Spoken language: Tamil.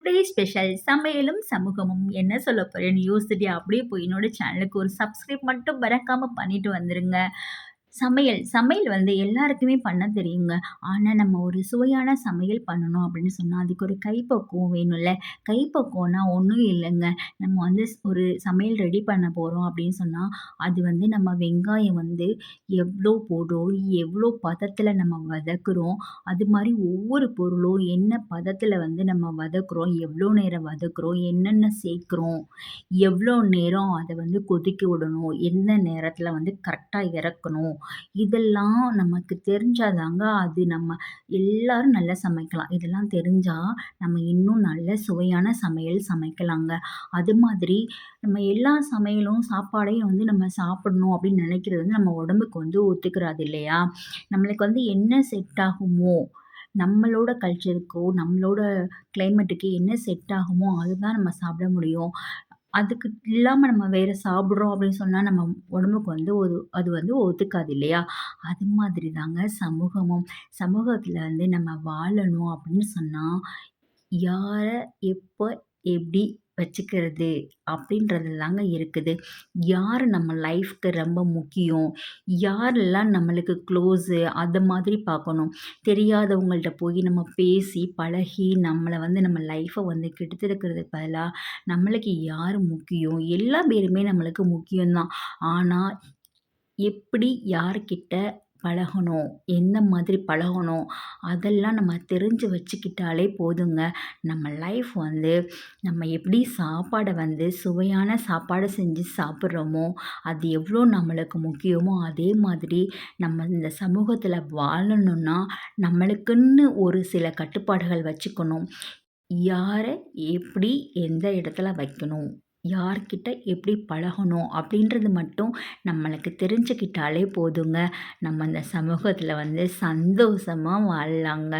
டுடே ஸ்பெஷல் சமையலும் சமூகமும் என்ன சொல்ல போறேன்னு யோசிச்சுட்டு அப்படியே போய் என்னோட சேனலுக்கு ஒரு சப்ஸ்கிரைப் மட்டும் மறக்காம பண்ணிட்டு வந்துருங்க. சமையல் சமையல் வந்து எல்லாருக்குமே பண்ண தெரியுங்க. ஆனா, நம்ம ஒரு சுவையான சமையல் பண்ணணும் அப்படின்னு சொன்னா, அதுக்கு ஒரு கைப்பக்குவம் வேணும்ல. கைப்பக்குவம்னா ஒண்ணும் இல்லங்க. நம்ம வந்து ஒரு சமையல் ரெடி பண்ண போறோம் அப்படின்னு சொன்னா, அது வந்து நம்ம வெங்காயம் வந்து எவ்ளோ போடுறோம், எவ்ளோ பதத்துல நம்ம வதக்குறோம், அது மாரி ஒவ்வொரு பொருளும் என்ன பதத்துல வந்து நம்ம வதக்குறோம், எவ்ளோ நேரம் வதக்குறோம், என்னென்ன சேர்க்கிறோம், எவ்ளோ நேரம் அத வந்து கொதிக்க விடணும், எந்த நேரத்துல வந்து கரெக்ட்டா இறக்கணும். இதெல்லாம் நமக்கு தெரிஞ்சா தாங்க அது நம்ம எல்லாரும் நல்லா சமைக்கலாம். இதெல்லாம் தெரிஞ்சா நம்ம இன்னும் நல்ல சுவையான சமையல் சமைக்கலாங்க. அது மாதிரி நம்ம எல்லா சமையலும், சாப்பாடையும் வந்து நம்ம சாப்பிடணும் அப்படின்னு நினைக்கிறது வந்து நம்ம உடம்புக்கு வந்து ஒத்துக்கிறாது இல்லையா? நம்மளுக்கு வந்து என்ன செட் ஆகுமோ, நம்மளோட கல்ச்சருக்கோ, நம்மளோட கிளைமேட்டுக்கு என்ன செட் ஆகுமோ, அதுதான் நம்ம சாப்பிட முடியும். அதுக்கு இல்லாம நம்ம வேற சாப்பிடுறோம் அப்படின்னு சொன்னா, நம்ம உடம்புக்கு வந்து அது வந்து ஒத்துக்காது இல்லையா? அது மாதிரி தாங்க சமூகமும். சமூகத்தில வந்து நம்ம வாழணும் அப்படின்னு சொன்னா, யார, எப்ப, எப்படி வச்சுக்கிறது அப்படின்றதுல தாங்க இருக்குது. யாரு நம்ம லைஃப்க்கு ரொம்ப முக்கியம், யாரெல்லாம் நம்மளுக்கு க்ளோஸு அத மாதிரி பார்க்கணும். தெரியாதவங்கள்ட்ட போய் நம்ம பேசி, பழகி நம்மள வந்து நம்ம லைஃப்ப வந்து கெடுத்துக்கிறதுக்கு பதிலா, நம்மளுக்கு யாரு முக்கியம்? எல்லா பேருமே நம்மளுக்கு முக்கியம் தான். ஆனா, எப்படி யார்கிட்ட பழகணும்? எந்த மாதிரி பழகணும்? அதெல்லாம் நம்ம தெரிஞ்சு வச்சுக்கிட்டாலே போதுங்க. நம்ம லைஃப் வந்து நம்ம எப்படி சாப்பாட வந்து சுவையான சாப்பாடு செஞ்சு சாப்பிட்றோமோ, அது எவ்வளோ நம்மளுக்கு முக்கியமோ, அதே மாதிரி நம்ம இந்த சமூகத்தில வாழணும்னா, நம்மளுக்குன்னு ஒரு சில கட்டுப்பாடுகள் வச்சுக்கணும். யார, எப்படி, எந்த இடத்துல வைக்கணும்? யார்கிட்ட எப்படி பழகணும்? அப்படின்றது மட்டும் நம்மளுக்கு தெரிஞ்சுக்கிட்டாலே போதுங்க. நம்ம இந்த சமூகத்தில வந்து சந்தோஷமா வாழலாங்க.